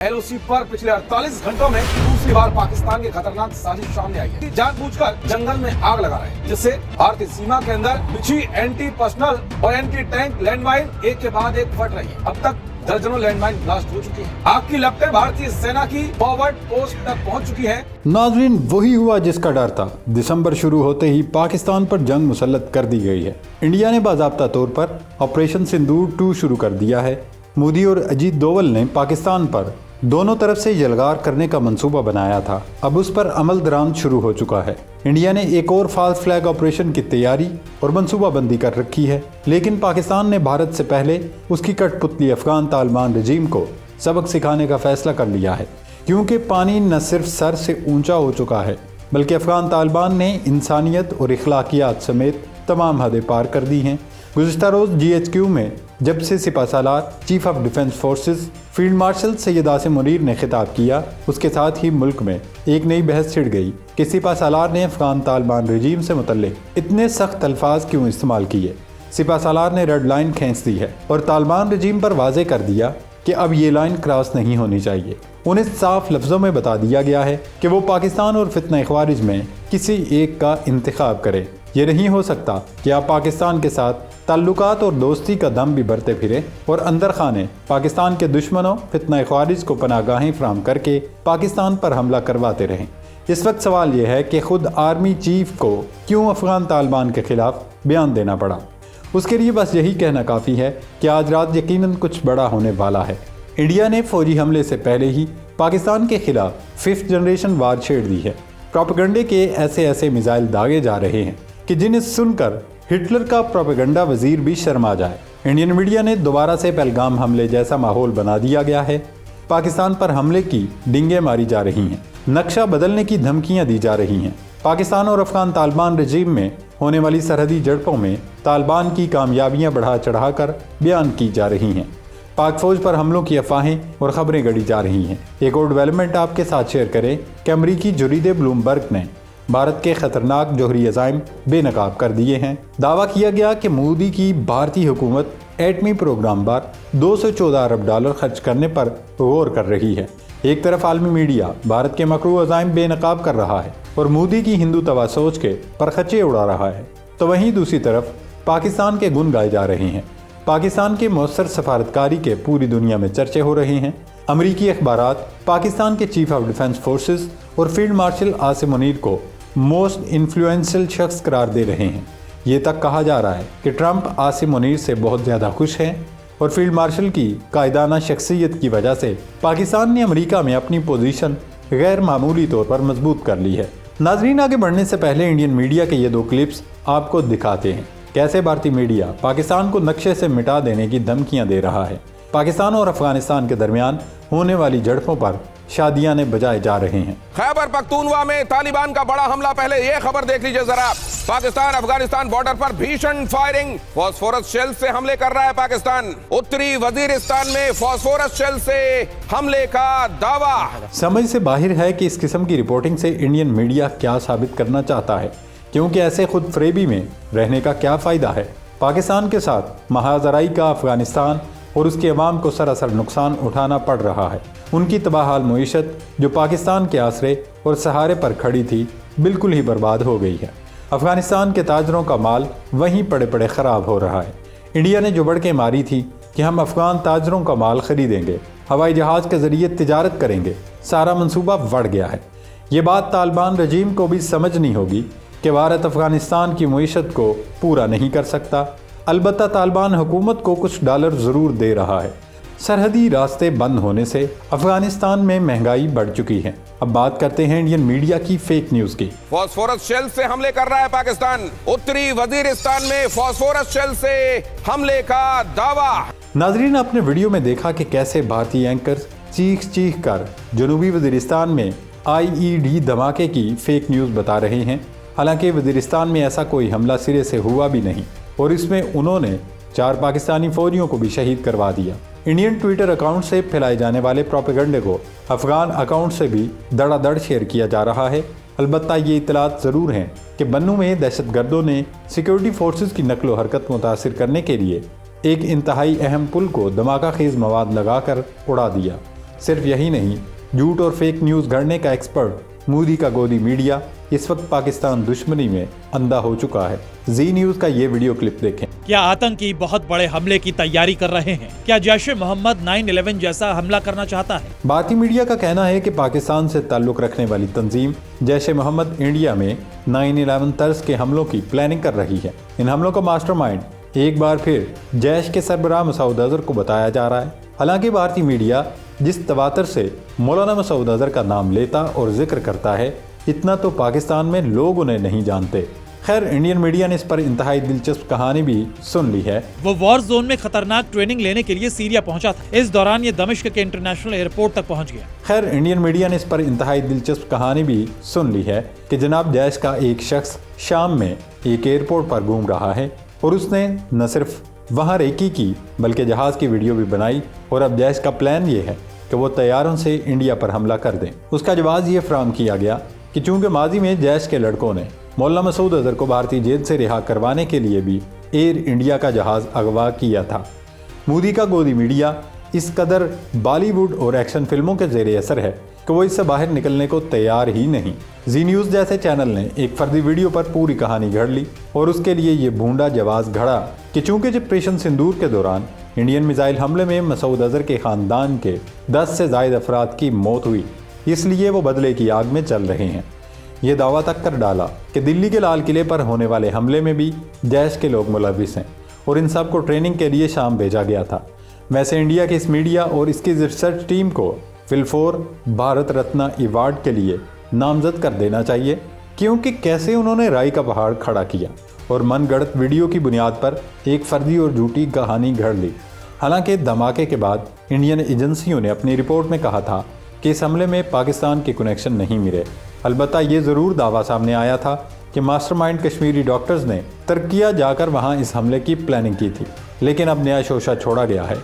LOC पर पिछले 48 घंटों में दूसरी बार पाकिस्तान की खतरनाक साजिश सामने आई है। जानबूझकर जंगल में आग लगा रहे हैं, जिससे भारतीय सीमा के अंदर बिछी एंटी पर्सनल और एंटी टैंक लैंडमाइन एक के बाद एक फट रही है। अब तक दर्जनों लैंडमाइन ब्लास्ट हो चुकी हैं। आग की लपटें भारतीय सेना की फॉरवर्ड पोस्ट तक पहुंच चुकी हैं। नाजरीन, वही हुआ जिसका डर था। दिसंबर शुरू होते ही पाकिस्तान पर जंग मुसल्लत कर दी गई है। इंडिया ने बाज़ाब्ता तौर पर ऑपरेशन सिंदूर 2 शुरू कर दिया है। मोदी और अजीत डोवल ने पाकिस्तान पर दोनों तरफ से यलगार करने का मंसूबा बनाया था। अब उस पर अमल दरामद शुरू हो चुका है। इंडिया ने एक और फाल्स फ्लैग ऑपरेशन की तैयारी और मंसूबाबंदी कर रखी है, लेकिन पाकिस्तान ने भारत से पहले उसकी कठपुतली अफगान तालिबान रजीम को सबक सिखाने का फैसला कर लिया है, क्योंकि पानी न सिर्फ सर से ऊंचा हो चुका है, बल्कि अफगान तालिबान ने इंसानियत और इखलाकियात समेत तमाम हदें पार कर दी हैं। गुज़िश्ता रोज़ GHQ में जब से सिपहसालार chief of defence forces field marshal Syed Asim Munir ने खिताब किया, उसके साथ ही मुल्क में एक नई बहस छिड़ गई कि सिपहसालार ने अफगान तालिबान रजीम से मुतल्लिक इतने सख्त अल्फाज क्यों इस्तेमाल किए। सिपहसालार ने रेड लाइन खींच दी है और तालिबान रजीम पर वाजे कर दिया कि अब ये लाइन क्रॉस नहीं होनी चाहिए। उन्हें साफ लफ्ज़ों में बता दिया गया है कि वो पाकिस्तान और फितना ख़वारिज में किसी एक का इंतखाब करें। ये नहीं हो सकता कि आप पाकिस्तान के साथ ताल्लुकात और दोस्ती का दम भी भरते फिरें और अंदर खाने पाकिस्तान के दुश्मनों फितना ख़वारिज को पनागाहें फराहम करके पाकिस्तान पर हमला करवाते रहें। इस वक्त सवाल यह है कि खुद आर्मी चीफ को क्यों अफगान तालिबान के खिलाफ बयान देना पड़ा। उसके लिए बस यही कहना काफ़ी है कि आज रात यकीनन कुछ बड़ा होने वाला है। इंडिया ने फौजी हमले से पहले ही पाकिस्तान के खिलाफ 5th जनरेशन वार छेड़ दी है। प्रोपेगंडे के ऐसे मिसाइल दागे जा रहे हैं कि जिन्हें सुनकर हिटलर का प्रोपेगंडा वजीर भी शर्मा जाए। इंडियन मीडिया ने दोबारा से पहलगाम हमले जैसा माहौल बना दिया गया है। पाकिस्तान पर हमले की डिंगे मारी जा रही हैं, नक्शा बदलने की धमकियां दी जा रही हैं। पाकिस्तान और अफगान तालिबान रजीम में होने वाली सरहदी झड़पों में तालिबान की कामयाबियां बढ़ा चढ़ाकर बयान की जा रही हैं। पाक फौज पर हमलों की अफवाहें और खबरें गढ़ी जा रही हैं। एक और डेवलपमेंट आपके साथ शेयर करें कि अमरीकी जरीदे ब्लूमबर्ग ने भारत के खतरनाक जोहरी अज़ाइम बेनकाब कर दिए हैं। दावा किया गया कि मोदी की भारतीय हुकूमत एटमी प्रोग्राम पर $214 अरब खर्च करने पर गौर कर रही है। एक तरफ आलमी मीडिया भारत के मकरू अज़ाइम बेनकाब कर रहा है और मोदी की हिंदू तवा सोच के परखच्चे उड़ा रहा है, तो वहीं दूसरी तरफ पाकिस्तान के गुण गाए जा रहे हैं। पाकिस्तान के मौसर सफारतकारी के पूरी दुनिया में चर्चे हो रहे हैं। अमरीकी अखबारात पाकिस्तान के चीफ ऑफ डिफेंस फोर्सेस और फील्ड मार्शल आसिम मुनीर को मोस्ट इन्फ्लुएंशियल शख्स करार दे रहे हैं। ये तक कहा जा रहा है कि ट्रंप आसिम मुनीर से बहुत ज़्यादा खुश हैं और फील्ड मार्शल की कायदाना शख्सियत की वजह से पाकिस्तान ने अमेरिका में अपनी पोजीशन गैर मामूली तौर पर मजबूत कर ली है। नाजरीन, आगे बढ़ने से पहले इंडियन मीडिया के ये 2 क्लिप्स आपको दिखाते हैं कैसे भारतीय मीडिया पाकिस्तान को नक्शे से मिटा देने की धमकियां दे रहा है। पाकिस्तान और अफगानिस्तान के दरमियान होने वाली झड़पों पर शादियां ने बजाए जा रहे हैं। खैबर पख्तूनवा में तालिबान का बड़ा हमला। पहले ये खबर देख लीजिए जरा। पाकिस्तान अफगानिस्तान बॉर्डर पर भीषण फायरिंग, फास्फोरस शेल से हमले कर रहा है पाकिस्तान। उत्तरी वजीरिस्तान में फास्फोरस शेल से हमले का दावा। समझ से बाहर है कि इस किस्म की रिपोर्टिंग से इंडियन मीडिया क्या साबित करना चाहता है, क्योंकि ऐसे खुद फरेबी में रहने का क्या फायदा है। पाकिस्तान के साथ महाजराई का अफगानिस्तान और उसके अवाम को सरासर नुकसान उठाना पड़ रहा है। उनकी तबाहाल मईशत जो पाकिस्तान के आसरे और सहारे पर खड़ी थी, बिल्कुल ही बर्बाद हो गई है। अफगानिस्तान के ताजरों का माल वहीं पड़े पड़े ख़राब हो रहा है। इंडिया ने जो बढ़के मारी थी कि हम अफगान ताजरों का माल खरीदेंगे, हवाई जहाज़ के ज़रिए तिजारत करेंगे, सारा मंसूबा बढ़ गया है। ये बात तालिबान रजीम को भी समझनी होगी कि भारत अफगानिस्तान की मईशत को पूरा नहीं कर सकता। अलबत्ता तालिबान हुकूमत को कुछ डॉलर ज़रूर दे रहा है। सरहदी रास्ते बंद होने से अफगानिस्तान में महंगाई बढ़ चुकी है। अब बात करते हैं इंडियन मीडिया की फेक न्यूज़ की। फास्फोरस शेल से हमले कर रहा है पाकिस्तान। उत्तरी वजीरिस्तान में फास्फोरस शेल से हमले का दावा। नाजरीन, आपने वीडियो में देखा कि कैसे भारतीय एंकर्स चीख कर जनूबी वजीरिस्तान में IED धमाके की फेक न्यूज़ बता रहे हैं। हालांकि वजीरिस्तान में ऐसा कोई हमला सिरे से हुआ भी नहीं और इसमें उन्होंने 4 पाकिस्तानी फौजियों को भी शहीद करवा दिया। इंडियन ट्विटर अकाउंट से फैलाए जाने वाले प्रोपेगंडे को अफगान अकाउंट से भी धड़ाधड़ शेयर किया जा रहा है। अलबत्ता ये इतलात ज़रूर हैं कि बन्नू में दहशतगर्दों ने सिक्योरिटी फोर्सेस की नकलो हरकत मुतासिर करने के लिए एक इंतहाई अहम पुल को धमाका खेज मवाद लगाकर उड़ा दिया। सिर्फ यही नहीं, झूठ और फेक न्यूज़ गढ़ने का एक्सपर्ट मोदी का गोदी मीडिया इस वक्त पाकिस्तान दुश्मनी में अंधा हो चुका है। जी न्यूज़ का ये वीडियो क्लिप देखें। क्या आतंकी बहुत बड़े हमले की तैयारी कर रहे हैं? क्या जैश-ए-मोहम्मद 9/11 जैसा हमला करना चाहता है? भारतीय मीडिया का कहना है कि पाकिस्तान से ताल्लुक रखने वाली तंजीम जैश-ए-मोहम्मद इंडिया में 9/11 तर्ज के हमलों की प्लानिंग कर रही है। इन हमलों का मास्टरमाइंड एक बार फिर जैश के सरबराह मसूद अजहर को बताया जा रहा है। हालांकि भारतीय मीडिया जिस तवातर से मौलाना मसूद अजहर का नाम लेता और जिक्र करता है, इतना तो पाकिस्तान में लोग उन्हें नहीं जानते। खैर, इंडियन मीडिया ने इस पर इंतहाई दिलचस्प कहानी भी सुन ली है। वो वॉर जोन में खतरनाक ट्रेनिंग लेने के लिए सीरिया पहुंचा था। इस दौरान ये दमिश्क के इंटरनेशनल एयरपोर्ट तक पहुंच गया। खैर, इंडियन मीडिया ने इस पर इंतहाई दिलचस्प कहानी भी सुन ली है कि जनाब जैश का एक शख्स शाम में एक एयरपोर्ट पर घूम रहा है और उसने न सिर्फ वहाँ रेकी की बल्कि जहाज की वीडियो भी बनाई और अब जैश का प्लान ये है कि वो तैयारों से इंडिया पर हमला कर दें। उसका जवाब ये फराहम किया गया कि चूंकि माजी में जैश के लड़कों ने मौलाना मसूद अजहर को भारतीय जेल से रिहा करवाने के लिए भी एयर इंडिया का जहाज अगवा किया था। मोदी का गोदी मीडिया इस कदर बॉलीवुड और एक्शन फिल्मों के जेर असर है कि वो इससे बाहर निकलने को तैयार ही नहीं। जी न्यूज़ जैसे चैनल ने एक फर्जी वीडियो पर पूरी कहानी घड़ ली और उसके लिए ये भूंडा जवाब घड़ा कि चूंकि ऑपरेशन सिंदूर के दौरान इंडियन मिसाइल हमले में मसूद अजहर के खानदान के 10 से ज़ायद अफराद की मौत हुई, इसलिए वो बदले की आग में चल रहे हैं। ये दावा तक कर डाला कि दिल्ली के लाल किले पर होने वाले हमले में भी जैश के लोग मुलविस हैं और इन सब को ट्रेनिंग के लिए शाम भेजा गया था। वैसे इंडिया की इस मीडिया और इसकी रिसर्च टीम को फिल्मफेयर भारत रत्न अवार्ड के लिए नामजद कर देना चाहिए, क्योंकि कैसे उन्होंने राई का पहाड़ खड़ा किया और मनगढ़ंत वीडियो की बुनियाद पर एक फर्जी और झूठी कहानी घड़ ली। हालांकि धमाके के बाद इंडियन एजेंसियों ने अपनी रिपोर्ट में कहा था कि इस हमले में पाकिस्तान के कनेक्शन नहीं मिले। अलबत्ता ये ज़रूर दावा सामने आया था कि मास्टरमाइंड कश्मीरी डॉक्टर्स ने तुर्किया जाकर वहाँ इस हमले की प्लानिंग की थी। लेकिन अब नया शोशा छोड़ा गया है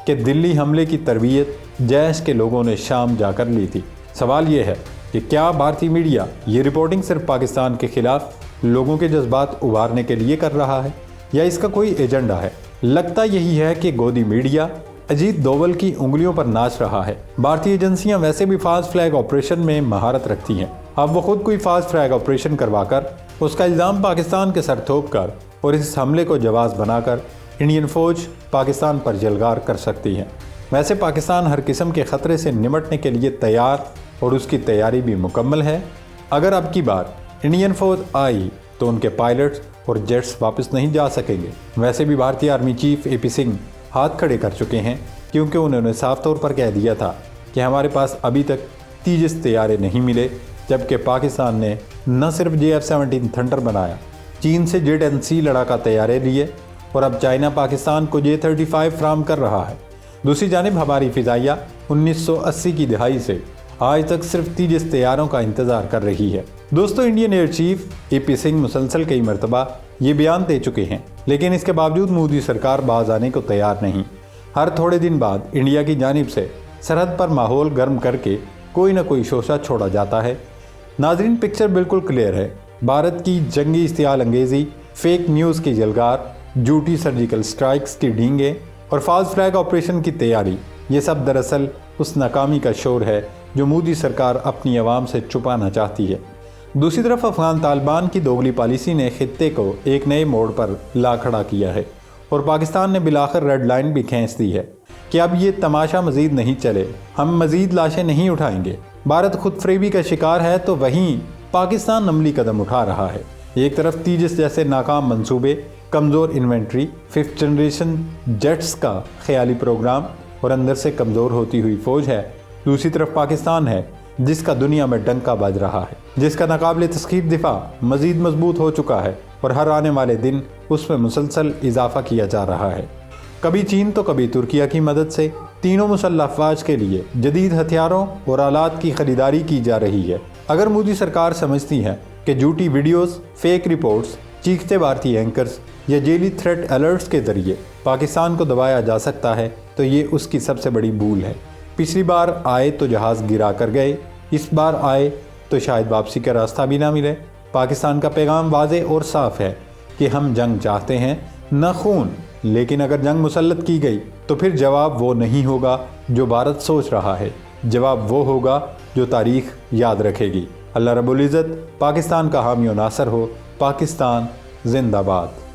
कि दिल्ली हमले की तरबियत जैश के लोगों ने शाम जाकर ली थी। सवाल ये है कि क्या भारतीय मीडिया ये रिपोर्टिंग सिर्फ पाकिस्तान के खिलाफ लोगों के जज्बात उभारने के लिए कर रहा है या इसका कोई एजेंडा है? लगता यही है कि गोदी मीडिया अजीत डोवल की उंगलियों पर नाच रहा है। भारतीय एजेंसियां वैसे भी फास्ट फ्लैग ऑपरेशन में महारत रखती हैं। अब वो खुद कोई फास्ट फ्लैग ऑपरेशन करवाकर उसका इल्ज़ाम पाकिस्तान के सर थोप कर और इस हमले को जवाब बनाकर इंडियन फौज पाकिस्तान पर जलगार कर सकती है। वैसे पाकिस्तान हर किस्म के ख़तरे से निपटने के लिए तैयार और उसकी तैयारी भी मुकम्मल है। अगर अब की बार इंडियन फौज आई तो उनके पायलट्स और जेट्स वापस नहीं जा सकेंगे। वैसे भी भारतीय आर्मी चीफ AP सिंह हाथ खड़े कर चुके हैं, क्योंकि उन्होंने साफ तौर पर कह दिया था कि हमारे पास अभी तक तेजस तैयारे नहीं मिले, जबकि पाकिस्तान ने न सिर्फ JF-17 थंडर बनाया, चीन से J-10C लड़ाका तैयारे लिए और अब चाइना पाकिस्तान को J-35 फराहम कर रहा है। दूसरी जानिब हमारी फ़िज़ाइया 1980 की दहाई से आज तक सिर्फ तेजस तैयारों का इंतज़ार कर रही है। दोस्तों, Indian air chief AP Singh मुसलसल कई मरतबा ये बयान दे चुके हैं, लेकिन इसके बावजूद मोदी सरकार बाज आने को तैयार नहीं। हर थोड़े दिन बाद इंडिया की जानिब से सरहद पर माहौल गर्म करके कोई न कोई शोशा छोड़ा जाता है। नाजरीन, पिक्चर बिल्कुल क्लियर है। भारत की जंगी इश्तियाल अंगेज़ी, फेक न्यूज़ की जलगार, झूठी सर्जिकल स्ट्राइक्स की डींगे और फास्ट फ्लैग ऑपरेशन की तैयारी, ये सब दरअसल उस नाकामी का शोर है जो मोदी सरकार अपनी आवाम से छुपाना चाहती है। दूसरी तरफ अफगान तालिबान की दोगली पॉलिसी ने खित्ते को एक नए मोड़ पर ला खड़ा किया है और पाकिस्तान ने बिलाखिर रेड लाइन भी खींच दी है कि अब ये तमाशा मजीद नहीं चले, हम मजीद लाशें नहीं उठाएंगे। भारत खुद फरेबी का शिकार है तो वहीं पाकिस्तान अमली कदम उठा रहा है। एक तरफ तेजस जैसे नाकाम मंसूबे, कमज़ोर इन्वेंट्री, 5th जनरेशन जेट्स का ख्याली प्रोग्राम और अंदर से कमज़ोर होती हुई फ़ौज है। दूसरी तरफ पाकिस्तान है जिसका दुनिया में डंका बज रहा है, जिसका नाकाबिले तस्खीर दिफा मज़ीद मजबूत हो चुका है और हर आने वाले दिन उसमें मुसलसल इजाफा किया जा रहा है। कभी चीन तो कभी तुर्किया की मदद से तीनों मुसल्लह अफवाज के लिए जदीद हथियारों और आलात की खरीदारी की जा रही है। अगर मोदी सरकार समझती है कि झूठी वीडियोस, फेक रिपोर्ट्स, चीखते भारतीय एंकर्स या जेली थ्रेट अलर्ट्स के जरिए पाकिस्तान को दबाया जा सकता है तो ये उसकी सबसे बड़ी भूल है। पिछली बार आए तो जहाज़ गिरा कर गए, इस बार आए तो शायद वापसी का रास्ता भी ना मिले। पाकिस्तान का पैगाम वाज़े और साफ है कि हम जंग चाहते हैं, न खून, लेकिन अगर जंग मुसल्लत की गई तो फिर जवाब वो नहीं होगा जो भारत सोच रहा है। जवाब वो होगा जो तारीख याद रखेगी। अल्लाह रब्बुल इज़्ज़त पाकिस्तान का हामी और नासर हो। पाकिस्तान जिंदाबाद।